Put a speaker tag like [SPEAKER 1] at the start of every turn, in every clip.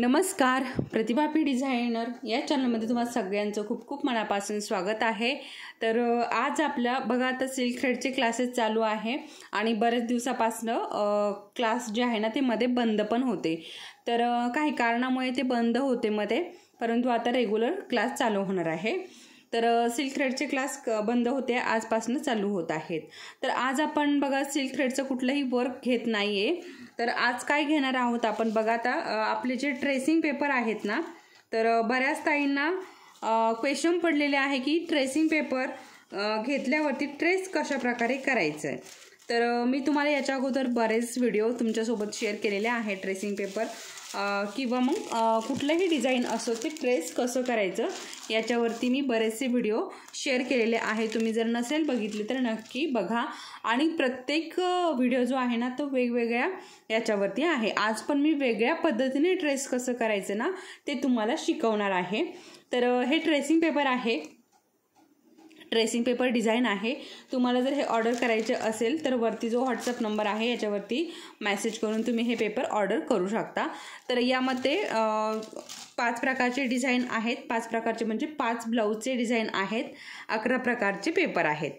[SPEAKER 1] नमस्कार, प्रतिभा P designer या चॅनलमध्ये तुम्हाला सगळ्यांचं खूप खूप मनापासून स्वागत आहे। तर आज आपल्या बघा आता सिल्क थ्रेडचे क्लासेस चालू आहे आणि बरेच दिवसापासून क्लास जे आहे ना ते मध्ये बंद पण होते। तर काही कारणामुळे ते बंद होते मध्ये, परंतु आता रेग्युलर क्लास चालू होणार आहे। तर सिल्क थ्रेडचे क्लास बंद होते, आजपासून चालू होत आहेत। तर आज आपण बघा सिल्क थ्रेडचं कुठलंही वर्क घेत नाहीये। तर आज काय घेणार आहोत आपण बघा, आता आपले जे ट्रेसिंग पेपर आहेत ना, तर बऱ्याच ताईंना क्वेश्चन पडलेले आहे की ट्रेसिंग पेपर घेतल्यावरती ट्रेस कशा प्रकारे करायचं। तर मी तुम्हाला याच्या अगोदर बरेच व्हिडिओ तुमच्यासोबत शेअर केलेले आहेत। ट्रेसिंग पेपर किंवा मग कुठलंही डिझाईन असो ते ट्रेस कसं करायचं याच्यावरती मी बरेचसे व्हिडिओ शेअर केलेले आहे। तुम्ही जर नसेल बघितले तर नक्की बघा आणि प्रत्येक व्हिडिओ जो आहे ना तो वेगवेगळ्या याच्यावरती आहे। आज पण मी वेगळ्या पद्धतीने ट्रेस कसं करायचं ना ते तुम्हाला शिकवणार आहे। तर हे ट्रेसिंग पेपर आहे, ट्रेसिंग पेपर डिझाईन आहे। तुम्हाला जर हे ऑर्डर करायचे असेल तर वरती जो व्हॉट्सअप नंबर आहे याच्यावरती मेसेज करून तुम्ही हे पेपर ऑर्डर करू शकता। तर यामध्ये 5 प्रकारचे डिझाईन आहेत, 5 प्रकारचे म्हणजे 5 ब्लाऊजचे डिझाईन आहेत, 11 प्रकारचे पेपर आहेत।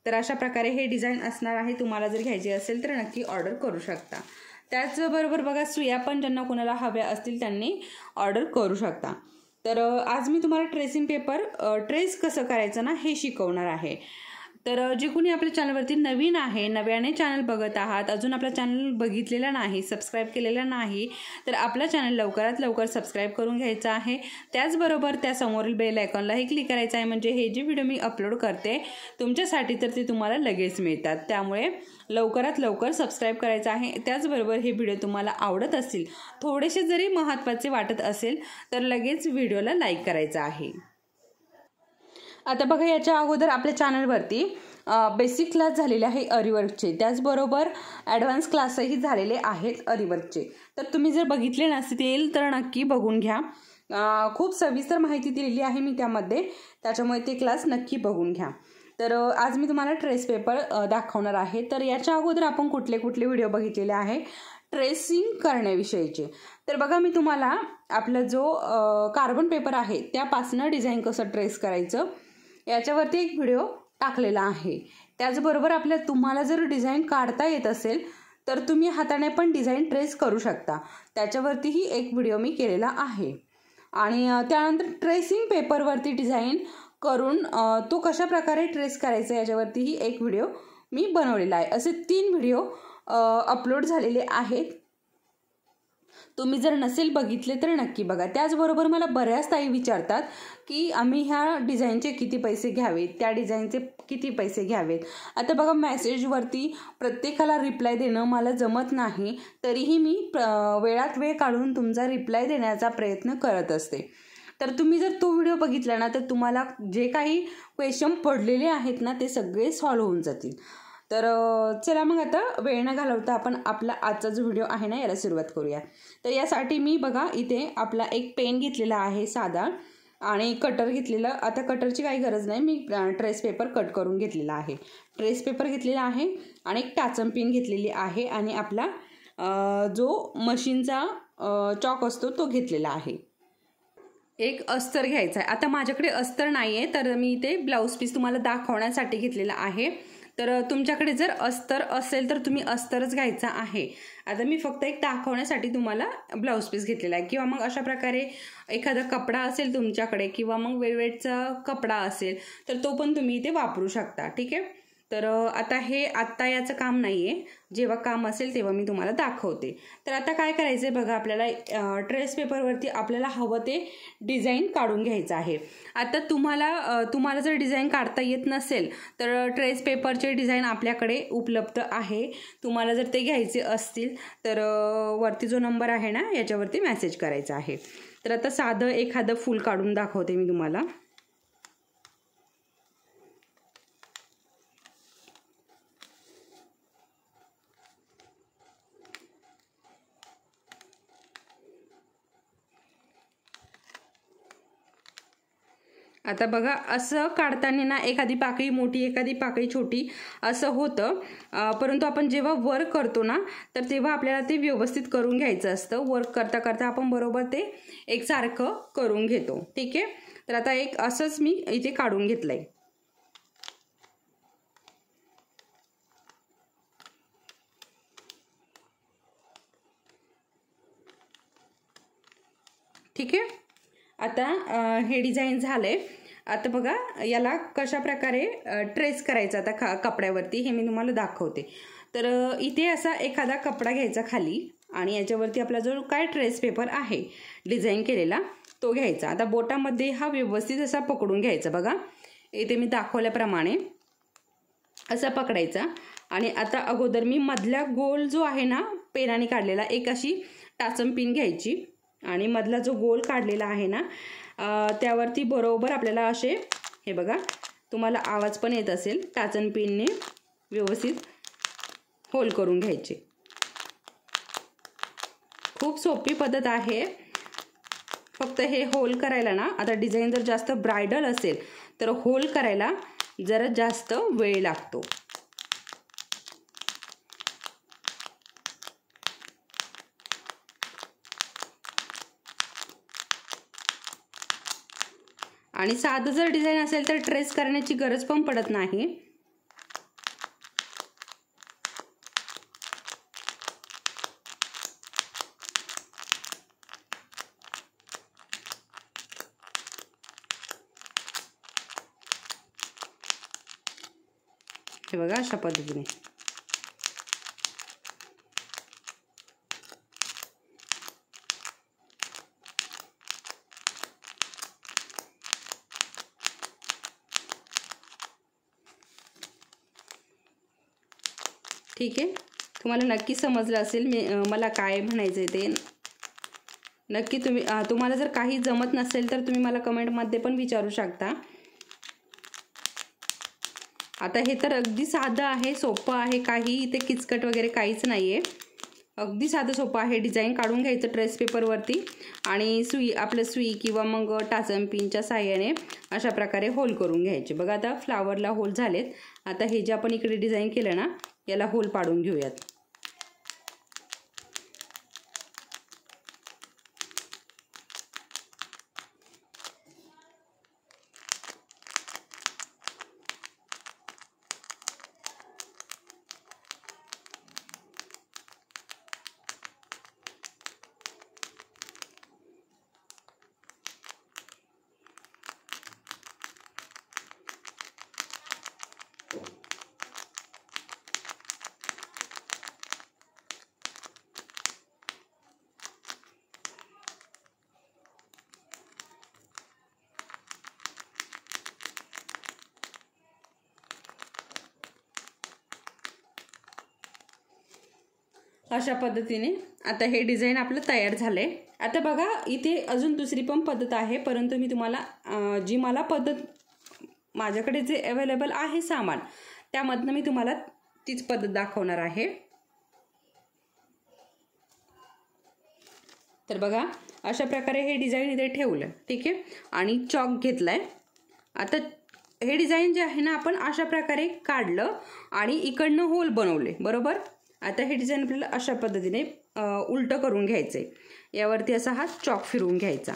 [SPEAKER 1] तर अशा प्रकारे हे डिझाईन असणार आहे। तुम्हाला जर घ्यायचे असेल तर नक्की ऑर्डर करू शकता। त्याचबरोबर बघा सुया पण ज्यांना कोणाला हव्या असतील त्यांनी ऑर्डर करू शकता। तर आज मी तुम्हाला ट्रेसिंग पेपर ट्रेस कसं करायचं ना हे शिकवणार आहे। तर जे कोणी आपल्या चॅनलवरती नवीन आहे, नव्याने चॅनल बघत आहात, अजून आपला चॅनल बघितलेला नाही, सबस्क्राईब केलेला नाही, तर आपला चॅनल लवकरात लवकर सबस्क्राईब करून घ्यायचा आहे। त्याचबरोबर त्या समोरील बेल आयकॉनलाही क्लिक करायचं आहे, म्हणजे हे जे व्हिडिओ मी अपलोड करते तुमच्यासाठी तर ते तुम्हाला लगेच मिळतात। त्यामुळे लवकरात लवकर सबस्क्राईब करायचं आहे। त्याचबरोबर हे व्हिडिओ तुम्हाला आवडत असतील, थोडेसे जरी महत्त्वाचे वाटत असेल तर लगेच व्हिडिओला लाईक करायचं आहे। आता बघा याच्या अगोदर आपल्या चॅनलवरती बेसिक क्लास झालेले आहे अरीवर्कचे, त्याचबरोबर ॲडव्हान्स क्लासही झालेले आहेत अरीवर्कचे। तर तुम्ही जर बघितले नसतील तर नक्की बघून घ्या। खूप सविस्तर माहिती दिलेली आहे मी त्यामध्ये, त्याच्यामुळे ते क्लास नक्की बघून घ्या। तर आज मी तुम्हाला ट्रेस पेपर दाखवणार आहे। तर याच्या अगोदर आपण कुठले कुठले व्हिडिओ बघितलेले आहे ट्रेसिंग करण्याविषयीचे। तर बघा मी तुम्हाला आपला जो कार्बन पेपर आहे त्यापासून डिझाईन कसं ट्रेस करायचं याच्यावरती एक व्हिडिओ टाकलेला आहे। त्याचबरोबर तुम्हाला जर डिझाईन काढता येत असेल तर तुम्ही हाताने पण डिझाईन ट्रेस करू शकता, त्याच्यावरतीही एक व्हिडिओ मी केलेला आहे। आणि त्यानंतर ट्रेसिंग पेपरवरती डिझाईन करून तो कशा प्रकारे ट्रेस करायचा याच्यावरतीही एक व्हिडिओ मी बनवलेला आहे। असे 3 व्हिडिओ अपलोड झालेले आहेत। तुम्ही जर नसेल बघितले तर नक्की बघा। त्याचबरोबर मला बऱ्याच ताई विचारतात की आम्ही ह्या डिझाईनचे किती पैसे घ्यावेत, त्या डिझाईनचे किती पैसे घ्यावेत। आता बघा मेसेजवरती प्रत्येकाला रिप्लाय देणं मला जमत नाही, तरीही मी वेळात वेळ काढून तुमचा रिप्लाय देण्याचा प्रयत्न करत असते। तर तुम्ही जर तो व्हिडिओ बघितला ना तर तुम्हाला जे काही क्वेश्चन पडलेले आहेत ना ते सगळे सॉल्व्ह होऊन जातील। तर चला मग आता वेळ न घालवता आपण आपला आजचा जो व्हिडिओ आहे ना याला सुरुवात करूया। तर यासाठी मी बघा इथे आपला एक पेन घेतलेला आहे साधा आणि कटर घेतलेला। आता कटरची काही गरज नाही, मी ट्रेस पेपर कट करून घेतलेला आहे। ट्रेस पेपर घेतलेला आहे आणि एक टाचम पिन घेतलेली आहे आणि आपला जो मशीनचा चॉक असतो तो घेतलेला आहे। एक अस्तर घ्यायचा आहे। आता माझ्याकडे अस्तर नाही आहे तर मी इथे ब्लाऊज पीस तुम्हाला दाखवण्यासाठी घेतलेला आहे। तर तुमच्याकडे जर अस्तर असेल तर तुम्ही अस्तरच घ्यायचा आहे। आता मी फक्त एक दाखवण्यासाठी तुम्हाला ब्लाऊज पीस घेतलेला आहे, किंवा मग अशा प्रकारे एखादा कपडा असेल तुमच्याकडे किंवा मग वेलवेटचा कपडा असेल तर तो पण तुम्ही इथे वापरू शकता, ठीक आहे। तर आता याचं काम नाही आहे, जेव्हा काम असेल तेव्हा मी तुम्हाला दाखवते। तर आता काय करायचं आहे बघा, आपल्याला ट्रेस पेपरवरती आपल्याला हवं ते डिझाईन काढून घ्यायचं आहे। आता तुम्हाला जर डिझाईन काढता येत नसेल तर ट्रेस पेपरचे डिझाईन आपल्याकडे उपलब्ध आहे। तुम्हाला जर ते घ्यायचे असतील तर वरती जो नंबर आहे ना याच्यावरती मेसेज करायचा आहे। तर आता साधं एखादं फूल काढून दाखवते मी तुम्हाला। आता बघा असं काढताना ना एखादी पाकळी मोठी एखादी पाकळी छोटी असं होतं, परंतु आपण जेव्हा वर्क करतो ना तर तेव्हा आपल्याला ते व्यवस्थित करून घ्यायचं असतं. वर्क करता करता आपण बरोबर ते एकसारखं करून घेतो. ठीक आहे, तर आता एक असंच मी इथे काढून घेतलंय. ठीक आहे, आता हे डिझाईन झालंय. आता बघा याला कशा प्रकारे ट्रेस करायचं आता कपड्यावरती हे मी तुम्हाला दाखवते. तर इथे असा एखादा कपडा घ्यायचा खाली आणि याच्यावरती आपला जो काय ट्रेस पेपर आहे डिझाईन केलेला तो घ्यायचा. आता बोटामध्ये हा व्यवस्थित असा पकडून घ्यायचा. बघा इथे मी दाखवल्याप्रमाणे असा पकडायचा. आणि आता अगोदर मी मधला गोल जो आहे ना पेनाने काढलेला एक अशी टाचन पिन घ्यायची आणि मधला जो गोल काढलेला आहे ना त्यावरती बरोबर आपल्याला असे हे बघा तुम्हाला आवाज पण येत असेल टाचन पिनने व्यवस्थित होल करून घ्यायचे. खूप सोपी पद्धत आहे. फक्त हे होल करायला ना आता डिझाईन जर जास्त ब्रायडल असेल तर होल करायला जरा जास्त वेळ लागतो. आणि साधं जर डिझाईन असेल तर ट्रेस करण्याची गरज पण पडत नाही. हे बघा अशा पद्धतीने. ठीक आहे, तुम्हाला नक्की समजलं असेल मला काय म्हणायचं ते. नक्की तुम्हाला जर काही जमत नसेल तर तुम्ही मला कमेंटमध्ये पण विचारू शकता. आता हे तर अगदी साधं आहे, सोपं आहे, काही इथे किचकट वगैरे काहीच नाही आहे. अगदी साधं सोपं आहे. डिझाईन काढून घ्यायचं ट्रेस पेपरवरती आणि आपलं सुई किंवा मग टाचन पिनच्या साहाय्याने अशा प्रकारे होल करून घ्यायचे. बघा आता फ्लावरला होल झालेत. आता हे जे आपण इकडे डिझाईन केलं ना याला होल पाडून घेऊयात. अशा पद्धतीने आता हे डिझाईन आपलं तयार झालंय. आता बघा इथे अजून दुसरी पण पद्धत आहे, परंतु मी तुम्हाला जी मला पद्धत माझ्याकडे जे अवेलेबल आहे सामान त्यामधनं मी तुम्हाला तीच पद्धत दाखवणार आहे. तर बघा अशा प्रकारे हे डिझाईन इथे ठेवलं. ठीक आहे, आणि चॉक घेतलाय. आता हे डिझाईन जे आहे ना आपण अशा प्रकारे काढलं आणि इकडनं होल बनवले बरोबर. आता हे डिझाईन आपल्याला अशा पद्धतीने उलटं करून घ्यायचंय. यावरती असा हा चॉक फिरवून घ्यायचा.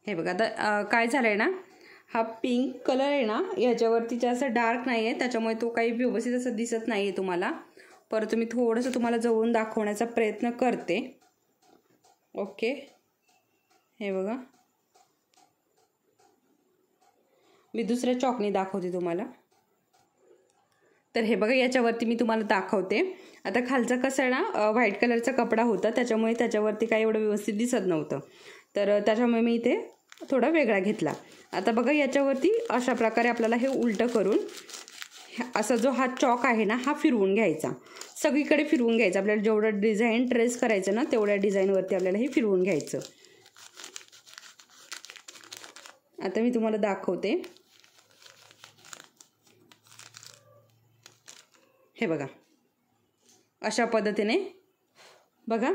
[SPEAKER 1] हे बघा आता काय झालंय ना हा पिंक कलर आहे ना याच्यावरती जास्त डार्क नाही आहे त्याच्यामुळे तो काही व्यवस्थित असं दिसत नाही आहे तुम्हाला. परंतु मी थोडंसं तुम्हाला जवळून दाखवण्याचा प्रयत्न करते. ओके, हे बघा मी दुसऱ्या चॉकने दाखवते तुम्हाला. तर हे बघा याच्यावरती मी तुम्हाला दाखवते. आता खालचा कसं आहे ना व्हाईट कलरचा कपडा होता त्याच्यामुळे त्याच्यावरती काही एवढं व्यवस्थित दिसत नव्हतं, तर त्याच्यामुळे मी इथे थोडा वेगळा घेतला. आता बघा याच्यावरती अशा प्रकारे आपल्याला हे उलटं करून असा जो हा चॉक आहे ना हा फिरवून घ्यायचा. सगळीकडे फिरवून घ्यायचा. आपल्याला जेवढं डिझाईन ट्रेस करायचं ना तेवढ्या डिझाईनवरती आपल्याला हे फिरवून घ्यायचं. आता मी तुम्हाला दाखवते. हे बघा अशा पद्धतीने बघा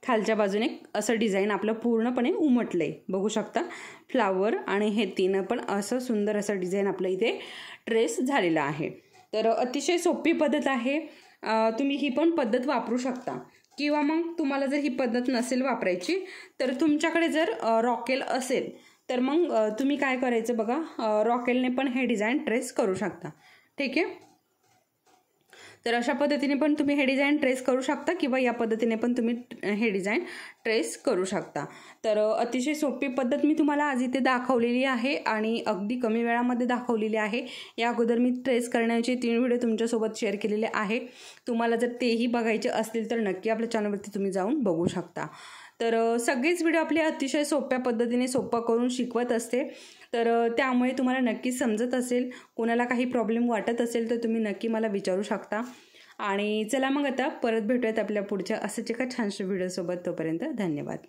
[SPEAKER 1] खालच्या बाजूने असं डिझाईन आपलं पूर्णपणे उमटलं आहे, बघू शकता फ्लावर आणि हे तीन पण असं सुंदर असं डिझाईन आपलं इथे ट्रेस झालेलं आहे। तर अतिशय सोपी पद्धत आहे, तुम्ही ही पण पद्धत वापरू शकता किंवा मग तुम्हाला जर ही पद्धत नसेल वापरायची तर तुमच्याकडे जर रॉकेल असेल तर मग तुम्ही काय करायचं बघा, रॉकेलने पण हे डिझाईन ट्रेस करू शकता, ठीक आहे। तर अशा पद्धतीने पण तुम्ही हे डिझाईन ट्रेस करू शकता किंवा या पद्धतीने पण तुम्ही हे डिझाईन ट्रेस करू शकता। तर अतिशय सोपी पद्धत मी तुम्हाला आज इथे दाखवलेली आहे आणि अगदी कमी वेळामध्ये दाखवलेली आहे। या अगोदर मी ट्रेस करण्याचे 3 व्हिडिओ तुमच्यासोबत शेअर केलेले आहे, तुम्हाला जर तेही बघायचे असतील तर नक्की आपल्या चॅनलवरती तुम्ही जाऊन बघू शकता। तर सगळेच व्हिडिओ आपले अतिशय सोप्या पद्धतीने सोपा करून शिकवत असते, तर त्यामुळे तुम्हाला नक्की समजत असेल। कोणाला काही प्रॉब्लेम वाटत असेल तर तुम्ही नक्की मला विचारू शकता। आणि चला मग आता परत भेटूयात आपल्या पुढच्या असंच एका छानशा व्हिडिओसोबत, तोपर्यंत धन्यवाद।